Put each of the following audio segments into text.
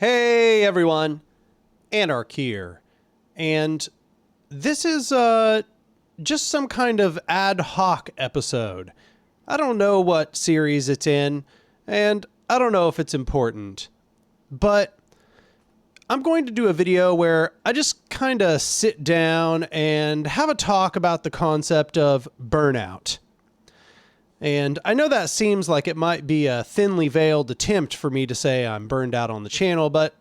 Hey everyone, Anarch here, and this is just some kind of ad hoc episode. I don't know what series it's in, and I don't know if it's important, but I'm going to do a video where I just kind of sit down and have a talk about the concept of burnout. And I know that seems like it might be a thinly veiled attempt for me to say I'm burned out on the channel, but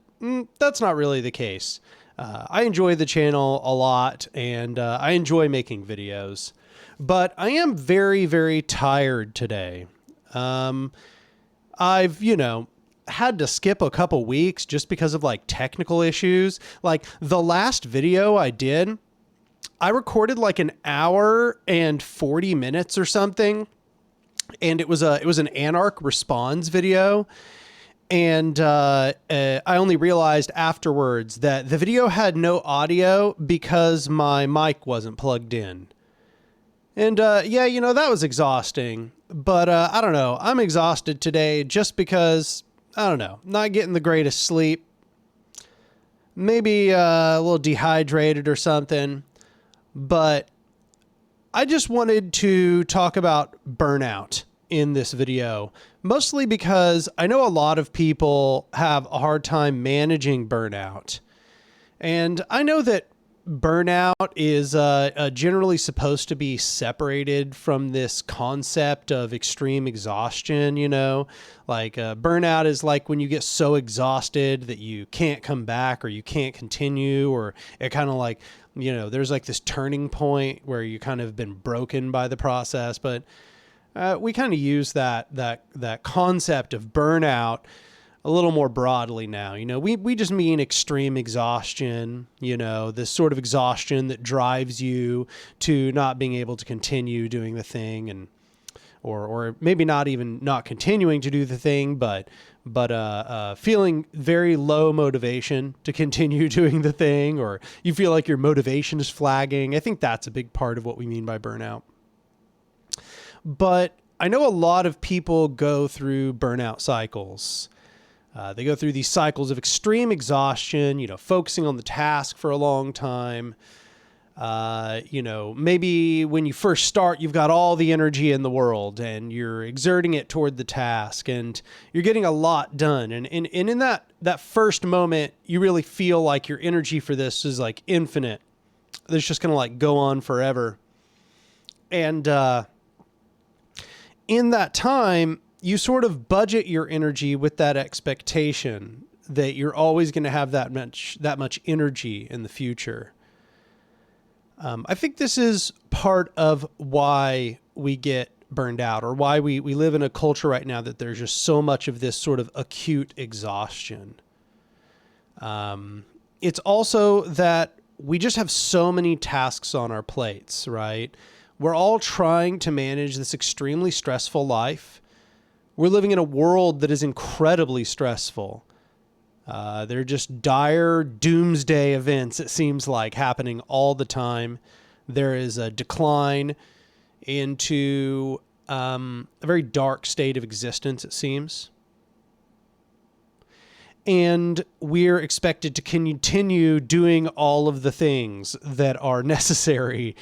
that's not really the case. I enjoy the channel a lot, and I enjoy making videos. But I am very, very tired today. I've, had to skip a couple weeks just because of like technical issues. Like the last video I did, I recorded like an hour and 40 minutes or something. And it was an Anarch response video. And I only realized afterwards that the video had no audio because my mic wasn't plugged in. And that was exhausting. But I don't know. I'm exhausted today just because, I don't know, not getting the greatest sleep. Maybe a little dehydrated or something. But I just wanted to talk about burnout in this video, mostly because I know a lot of people have a hard time managing burnout. And I know that burnout is generally supposed to be separated from this concept of extreme exhaustion, like burnout is like when you get so exhausted that you can't come back or you can't continue, or it kind of like, there's like this turning point where you kind of been broken by the process. But we kind of use that concept of burnout a little more broadly now. We just mean extreme exhaustion, this sort of exhaustion that drives you to not being able to continue doing the thing, and or maybe not continuing to do the thing, but feeling very low motivation to continue doing the thing, or you feel like your motivation is flagging. I think that's a big part of what we mean by burnout. But I know a lot of people go through burnout cycles. They go through these cycles of extreme exhaustion, focusing on the task for a long time. Maybe when you first start, you've got all the energy in the world and you're exerting it toward the task and you're getting a lot done. And in that first moment, you really feel like your energy for this is like infinite. It's just going to like go on forever. And, in that time, you sort of budget your energy with that expectation that you're always going to have that much energy in the future. I think this is part of why we get burned out, or why we live in a culture right now that there's just so much of this sort of acute exhaustion. It's also that we just have so many tasks on our plates, right? We're all trying to manage this extremely stressful life. We're living in a world that is incredibly stressful. There are just dire doomsday events, it seems like, happening all the time. There is a decline into a very dark state of existence, it seems. And we're expected to continue doing all of the things that are necessary,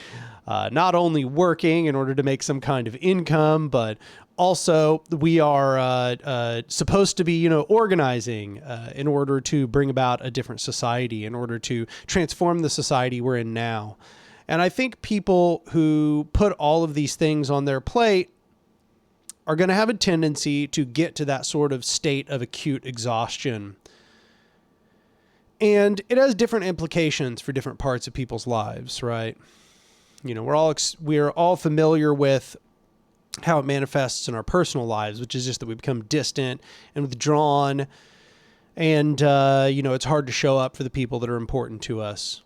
not only working in order to make some kind of income, but also we are supposed to be, organizing in order to bring about a different society, in order to transform the society we're in now. And I think people who put all of these things on their plate are going to have a tendency to get to that sort of state of acute exhaustion. And it has different implications for different parts of people's lives, right? We're all familiar with how it manifests in our personal lives, which is just that we become distant and withdrawn. And, it's hard to show up for the people that are important to us.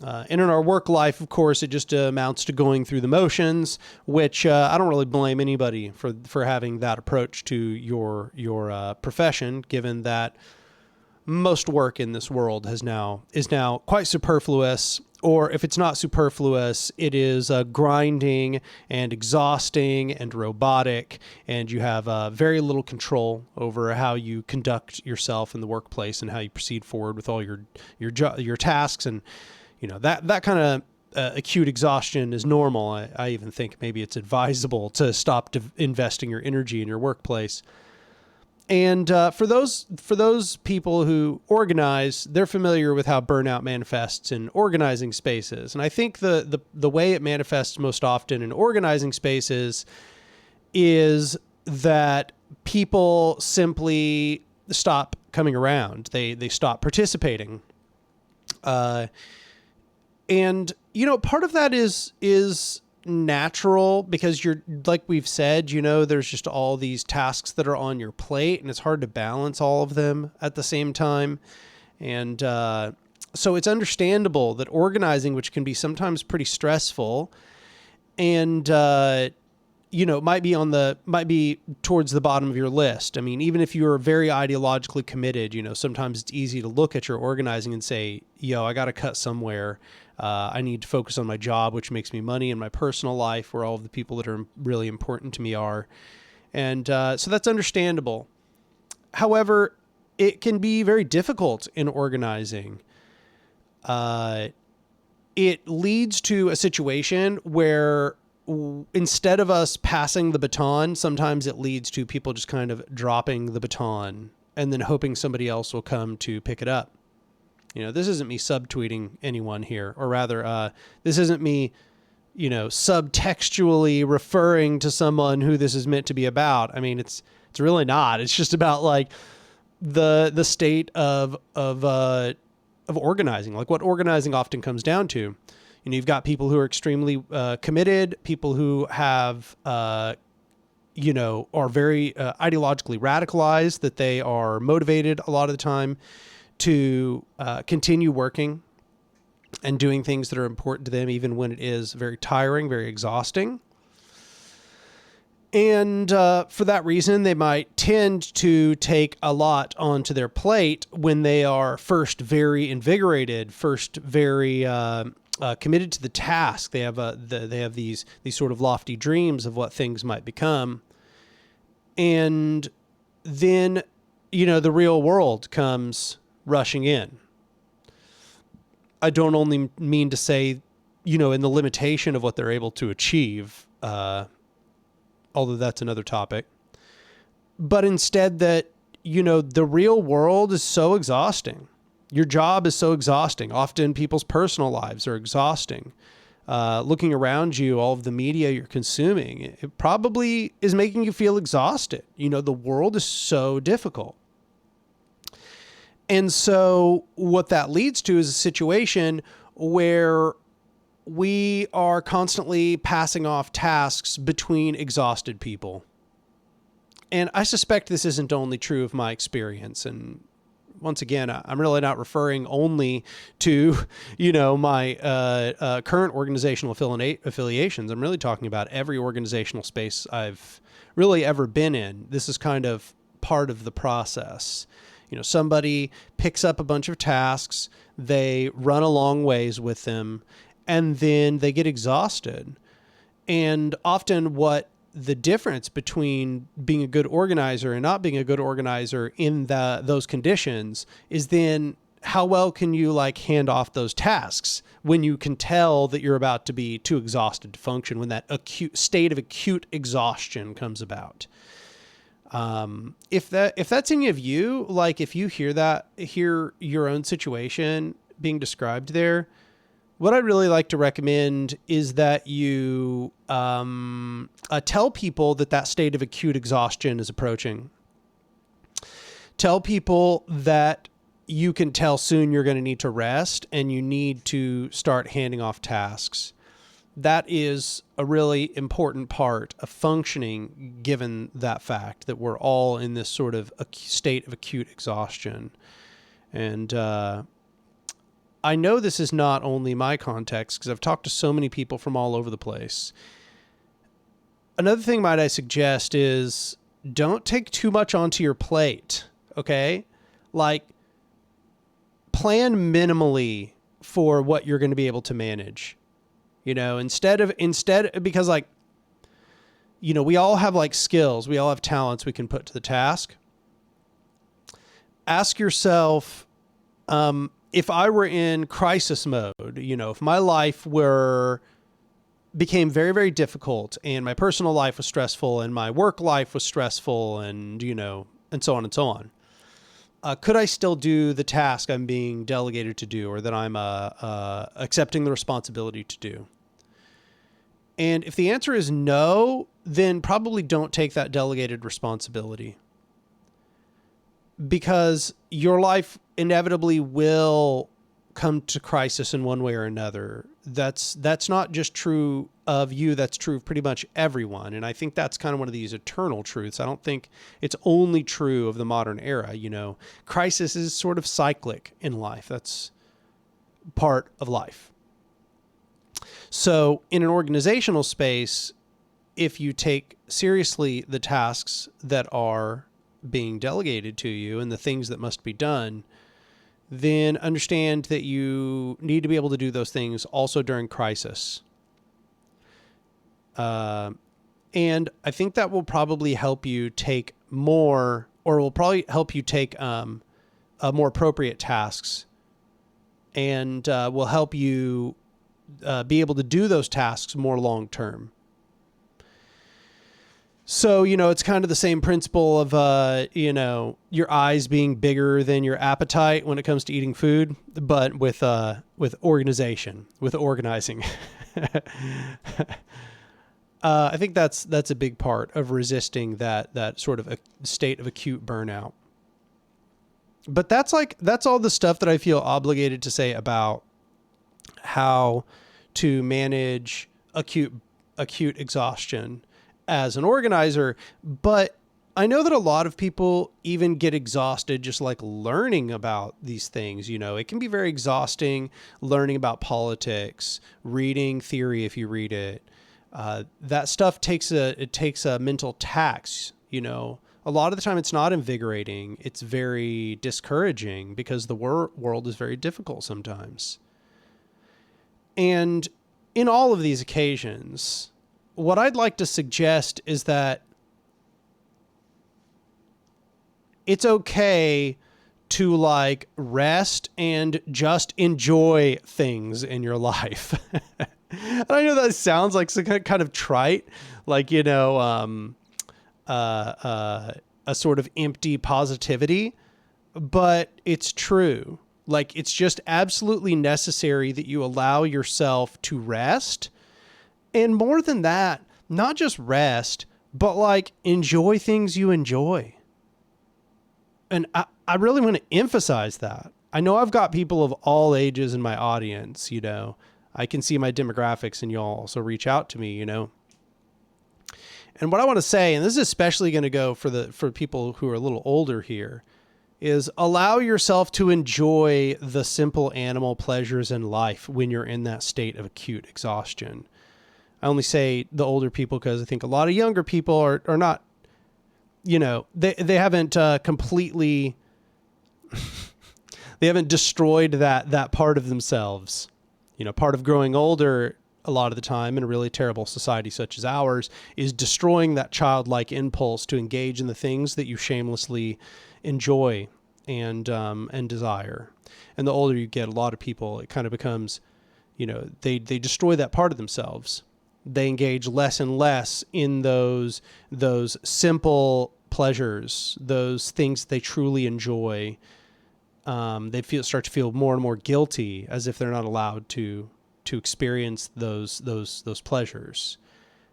And in our work life, of course, it just amounts to going through the motions, which I don't really blame anybody for having that approach to your profession, given that most work in this world is now quite superfluous, or if it's not superfluous, it is grinding and exhausting and robotic, and you have very little control over how you conduct yourself in the workplace and how you proceed forward with all your tasks. And that kind of acute exhaustion is normal. I even think maybe it's advisable to stop investing your energy in your workplace. And for those people who organize, they're familiar with how burnout manifests in organizing spaces. And I think the way it manifests most often in organizing spaces is that people simply stop coming around. They stop participating. And part of that is natural, because you're, like we've said, there's just all these tasks that are on your plate, and it's hard to balance all of them at the same time. And so it's understandable that organizing, which can be sometimes pretty stressful, and might be towards the bottom of your list. I mean, even if you're very ideologically committed, sometimes it's easy to look at your organizing and say, I got to cut somewhere. I need to focus on my job, which makes me money, and my personal life, where all of the people that are really important to me are. And so that's understandable. However, it can be very difficult in organizing. It leads to a situation where instead of us passing the baton, sometimes it leads to people just kind of dropping the baton and then hoping somebody else will come to pick it up. This isn't me subtweeting anyone here, or rather, this isn't me, subtextually referring to someone who this is meant to be about. I mean, it's really not. It's just about like the state of organizing, like what organizing often comes down to. You've got people who are extremely committed, people who have, are very ideologically radicalized, that they are motivated a lot of the time to continue working and doing things that are important to them, even when it is very tiring, very exhausting. And for that reason, they might tend to take a lot onto their plate when they are first very invigorated, first very committed to the task. They have these sort of lofty dreams of what things might become. And then, the real world comes rushing in. I don't only mean to say, in the limitation of what they're able to achieve, although that's another topic, but instead that, the real world is so exhausting. Your job is so exhausting. Often people's personal lives are exhausting. Looking around you, all of the media you're consuming, it probably is making you feel exhausted. The world is so difficult. And so what that leads to is a situation where we are constantly passing off tasks between exhausted people. And I suspect this isn't only true of my experience. And once again, I'm really not referring only to, my current organizational affiliations. I'm really talking about every organizational space I've really ever been in. This is kind of part of the process. Somebody picks up a bunch of tasks, they run a long ways with them, and then they get exhausted. And often what the difference between being a good organizer and not being a good organizer in those conditions is then how well can you hand off those tasks when you can tell that you're about to be too exhausted to function, when that acute state of acute exhaustion comes about. If that's any of you, if you hear your own situation being described there, what I'd really like to recommend is that you tell people that state of acute exhaustion is approaching. Tell people that you can tell soon you're going to need to rest and you need to start handing off tasks. That is a really important part of functioning, given that fact that we're all in this sort of state of acute exhaustion. And I know this is not only my context, because I've talked to so many people from all over the place. Another thing might I suggest is don't take too much onto your plate, okay? plan minimally for what you're going to be able to manage. Because like, we all have like skills, we all have talents we can put to the task. Ask yourself, if I were in crisis mode, if my life became very, very difficult and my personal life was stressful and my work life was stressful and so on and so on, could I still do the task I'm being delegated to do, or that I'm accepting the responsibility to do? And if the answer is no, then probably don't take that delegated responsibility, because your life inevitably will come to crisis in one way or another. That's not just true of you. That's true of pretty much everyone. And I think that's kind of one of these eternal truths. I don't think it's only true of the modern era. Crisis is sort of cyclic in life. That's part of life. So in an organizational space, if you take seriously the tasks that are being delegated to you and the things that must be done, then understand that you need to be able to do those things also during crisis. And I think that will probably help you take more appropriate tasks, and will help you be able to do those tasks more long term. So, it's kind of the same principle of, your eyes being bigger than your appetite when it comes to eating food, but with organizing. I think that's a big part of resisting that sort of a state of acute burnout. But that's all the stuff that I feel obligated to say about how to manage acute exhaustion as an organizer. But I know that a lot of people even get exhausted just like learning about these things. It can be very exhausting learning about politics, reading theory if you read it. That stuff takes a mental tax. A lot of the time it's not invigorating. It's very discouraging because the world is very difficult sometimes. And in all of these occasions, what I'd like to suggest is that it's okay to like rest and just enjoy things in your life. And I know that sounds like some kind of trite, like, a sort of empty positivity, but it's true. Like, it's just absolutely necessary that you allow yourself to rest. And more than that, not just rest, but like enjoy things you enjoy. And I really want to emphasize that. I know I've got people of all ages in my audience, I can see my demographics, and y'all also reach out to me, And what I want to say, and this is especially going to go for people who are a little older here, is allow yourself to enjoy the simple animal pleasures in life when you're in that state of acute exhaustion. I only say the older people because I think a lot of younger people are not, they haven't completely, they haven't destroyed that part of themselves. Part of growing older a lot of the time in a really terrible society such as ours is destroying that childlike impulse to engage in the things that you shamelessly enjoy and desire. And the older you get, a lot of people, it kind of becomes, they destroy that part of themselves. They engage less and less in those simple pleasures, those things they truly enjoy. They start to feel more and more guilty, as if they're not allowed to experience those pleasures.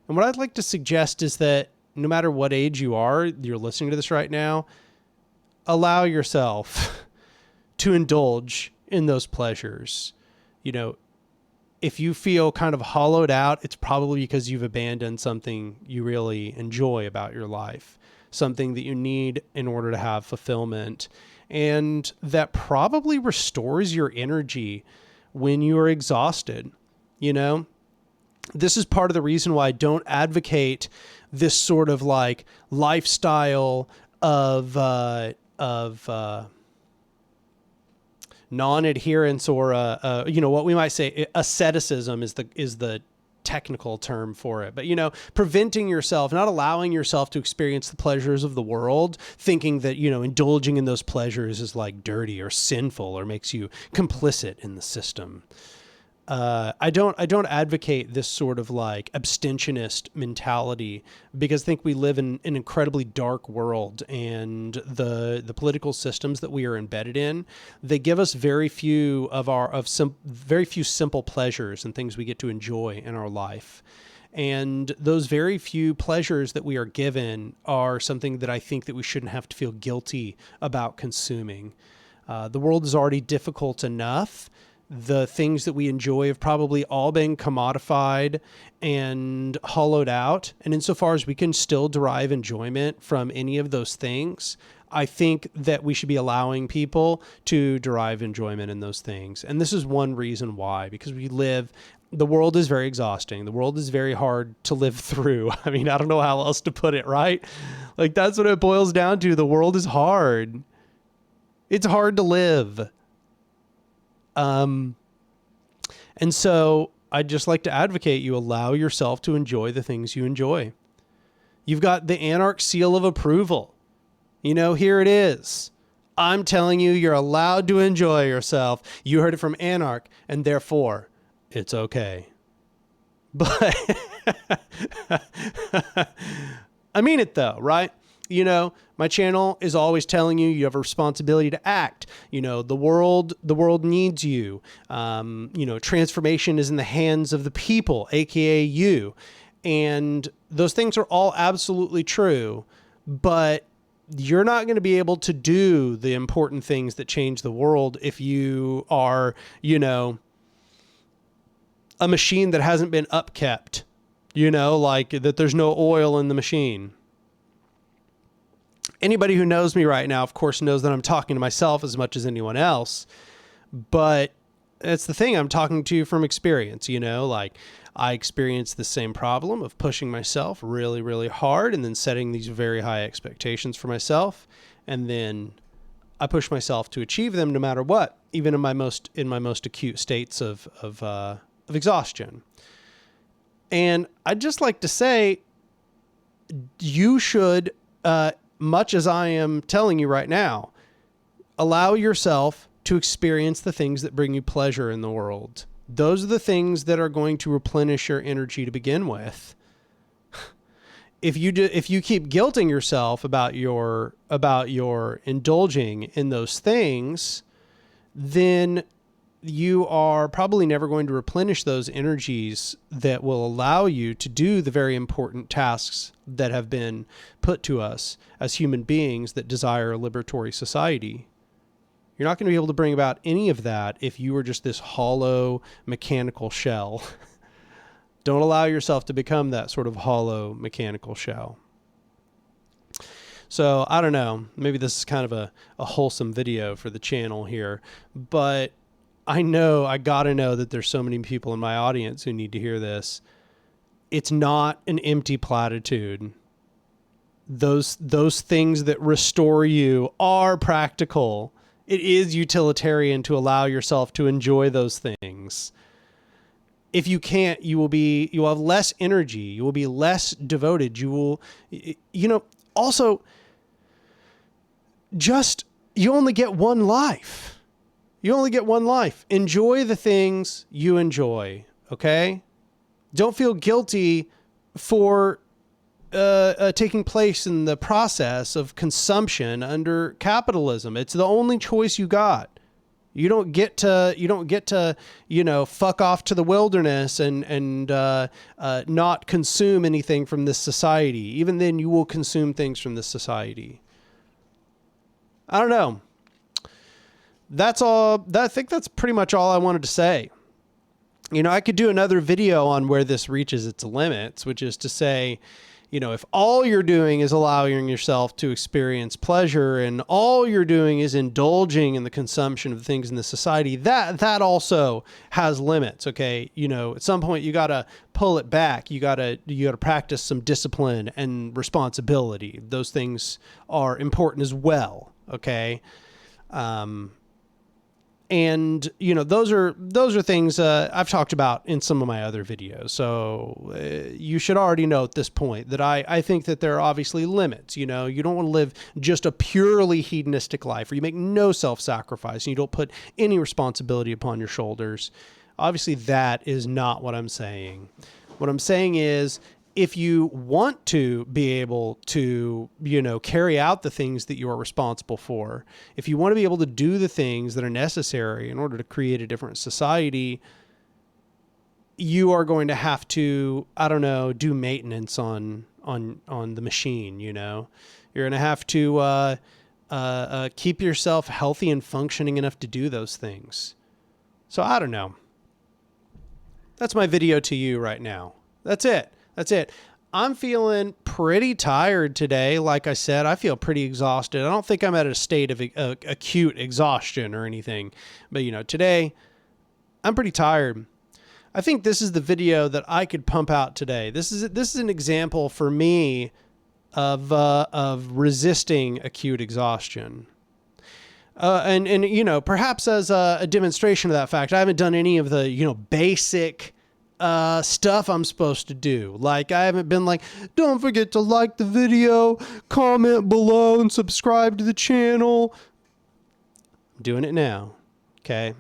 And what I'd like to suggest is that no matter what age you're listening to this right now, allow yourself to indulge in those pleasures. If you feel kind of hollowed out, it's probably because you've abandoned something you really enjoy about your life, something that you need in order to have fulfillment, and that probably restores your energy when you are exhausted. This is part of the reason why I don't advocate this sort of like lifestyle of non-adherence, or what we might say asceticism is the technical term for it. But, preventing yourself, not allowing yourself to experience the pleasures of the world, thinking that, indulging in those pleasures is like dirty or sinful or makes you complicit in the system. I don't advocate this sort of like abstentionist mentality, because I think we live in an incredibly dark world, and the political systems that we are embedded in, they give us very few simple pleasures and things we get to enjoy in our life. And those very few pleasures that we are given are something that I think that we shouldn't have to feel guilty about consuming. The world is already difficult enough. The things that we enjoy have probably all been commodified and hollowed out. And insofar as we can still derive enjoyment from any of those things, I think that we should be allowing people to derive enjoyment in those things. And this is one reason why, because the world is very exhausting. The world is very hard to live through. I mean, I don't know how else to put it, right? Like, that's what it boils down to. The world is hard. It's hard to live. And so I'd just like to advocate you allow yourself to enjoy the things you enjoy. You've got the Anarch seal of approval. Here it is. I'm telling you, you're allowed to enjoy yourself. You heard it from Anarch, and therefore it's okay. But I mean it though, right? My channel is always telling you have a responsibility to act. The world needs you. Transformation is in the hands of the people, aka you. And those things are all absolutely true, but you're not going to be able to do the important things that change the world if you are, a machine that hasn't been upkept, like that there's no oil in the machine. Anybody who knows me right now, of course, knows that I'm talking to myself as much as anyone else, but it's the thing. I'm talking to you from experience, like I experienced the same problem of pushing myself really, really hard and then setting these very high expectations for myself. And then I push myself to achieve them no matter what, even in my most acute states of exhaustion. And I'd just like to say, you should, much as I am telling you right now, allow yourself to experience the things that bring you pleasure in the world. Those are the things that are going to replenish your energy to begin with. If you keep guilting yourself about your indulging in those things, then you are probably never going to replenish those energies that will allow you to do the very important tasks that have been put to us as human beings that desire a liberatory society. You're not going to be able to bring about any of that if you are just this hollow mechanical shell. Don't allow yourself to become that sort of hollow mechanical shell. So I don't know, maybe this is kind of a wholesome video for the channel here, but I gotta know that there's so many people in my audience who need to hear this. It's not an empty platitude. Those things that restore you are practical. It is utilitarian to allow yourself to enjoy those things. If you can't, you will have less energy. You will be less devoted. You only get one life. You only get one life. Enjoy the things you enjoy, okay? Don't feel guilty for taking place in the process of consumption under capitalism. It's the only choice you got. You don't get to, fuck off to the wilderness and not consume anything from this society. Even then, you will consume things from this society. I don't know. That's all. I think that's pretty much all I wanted to say. I could do another video on where this reaches its limits, which is to say, if all you're doing is allowing yourself to experience pleasure and all you're doing is indulging in the consumption of things in the society, that also has limits. Okay. At some point you got to pull it back. You got to practice some discipline and responsibility. Those things are important as well. Okay. And, you know, those are things I've talked about in some of my other videos. So you should already know at this point that I think that there are obviously limits. You know, you don't want to live just a purely hedonistic life where you make no self-sacrifice and you don't put any responsibility upon your shoulders. Obviously, that is not what I'm saying. What I'm saying is, if you want to be able to, you know, carry out the things that you are responsible for, if you want to be able to do the things that are necessary in order to create a different society, you are going to have to, I don't know, do maintenance on the machine. You know, you're going to have to keep yourself healthy and functioning enough to do those things. So I don't know. That's my video to you right now. That's it. I'm feeling pretty tired today. Like I said, I feel pretty exhausted. I don't think I'm at a state of acute exhaustion or anything. But, you know, today I'm pretty tired. I think this is the video that I could pump out today. This is an example for me of resisting acute exhaustion. And you know, perhaps as a demonstration of that fact, I haven't done any of the, you know, basic stuff I'm supposed to do. Like, I haven't been like, don't forget to like the video, comment below, and subscribe to the channel. I'm doing it now. Okay.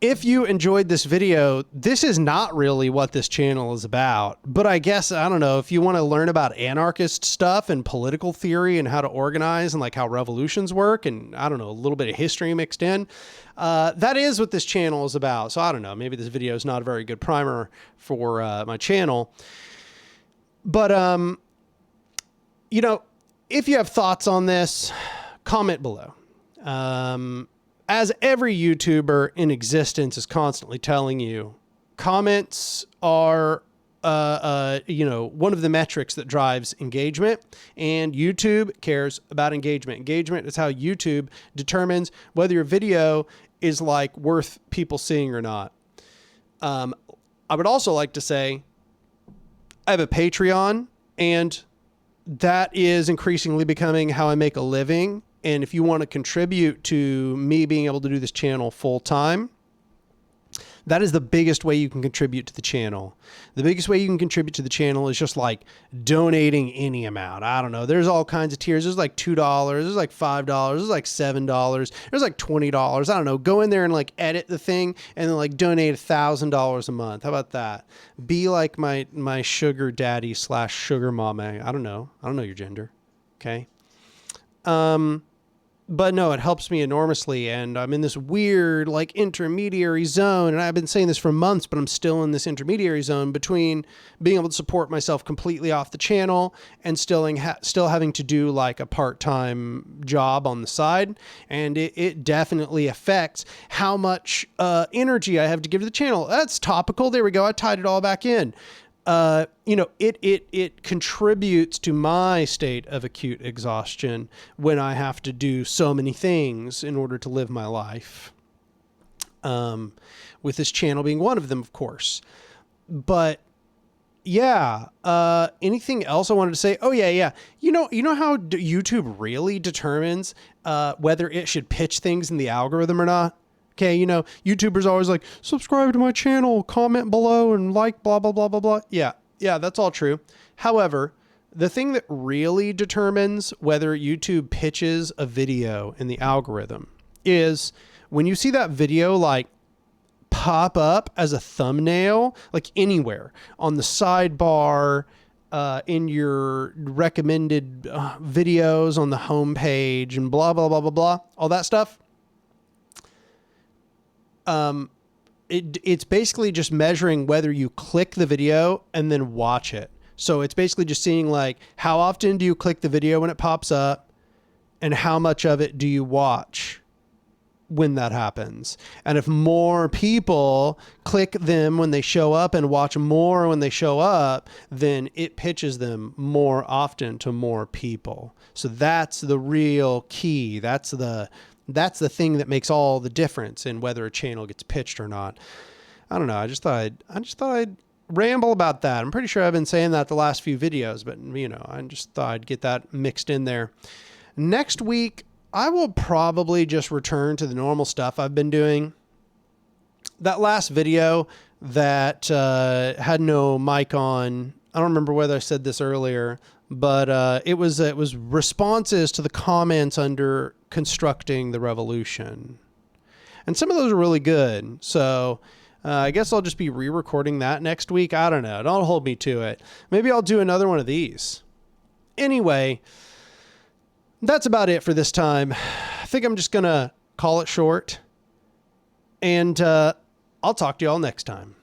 If you enjoyed this video, this is not really what this channel is about, but I guess, I don't know, if you want to learn about anarchist stuff and political theory and how to organize and like how revolutions work and, I don't know, a little bit of history mixed in, that is what this channel is about. So I don't know, maybe this video is not a very good primer for my channel, but, you know, if you have thoughts on this, comment below. As every YouTuber in existence is constantly telling you, comments are, you know, one of the metrics that drives engagement, and YouTube cares about engagement. Engagement is how YouTube determines whether your video is like worth people seeing or not. I would also like to say I have a Patreon, and that is increasingly becoming how I make a living. And if you want to contribute to me being able to do this channel full time, that is the biggest way you can contribute to the channel. The biggest way you can contribute to the channel is just like donating any amount. I don't know. There's all kinds of tiers. There's like $2. There's like $5. There's like $7. There's like $20. I don't know. Go in there and like edit the thing and then like donate $1,000 a month. How about that? Be like my sugar daddy / sugar mama. I don't know your gender. Okay. But no, it helps me enormously, and I'm in this weird, like, intermediary zone, and I've been saying this for months, but I'm still in this intermediary zone between being able to support myself completely off the channel and still having to do, like, a part-time job on the side, and it definitely affects how much energy I have to give to the channel. That's topical. There we go. I tied it all back in. You know, it contributes to my state of acute exhaustion when I have to do so many things in order to live my life. With this channel being one of them, of course. But yeah, anything else I wanted to say? Oh yeah. You know how YouTube really determines, whether it should pitch things in the algorithm or not? Okay, you know, YouTubers are always like, subscribe to my channel, comment below, and like, blah, blah, blah, blah, blah. Yeah, that's all true. However, the thing that really determines whether YouTube pitches a video in the algorithm is when you see that video, like, pop up as a thumbnail, like anywhere, on the sidebar, in your recommended videos on the homepage, and blah, blah, blah, blah, blah, all that stuff. It's basically just measuring whether you click the video and then watch it. So it's basically just seeing like, how often do you click the video when it pops up and how much of it do you watch when that happens? And if more people click them when they show up and watch more when they show up, then it pitches them more often to more people. So that's the real key. That's the thing that makes all the difference in whether a channel gets pitched or not. I don't know. I just thought I'd ramble about that. I'm pretty sure I've been saying that the last few videos, but you know, I just thought I'd get that mixed in there. Next week, I will probably just return to the normal stuff I've been doing. That last video that had no mic on, I don't remember whether I said this earlier, but it was responses to the comments under Constructing the Revolution. And some of those are really good. So I guess I'll just be re-recording that next week. I don't know. Don't hold me to it. Maybe I'll do another one of these. Anyway, that's about it for this time. I think I'm just going to call it short. And I'll talk to you all next time.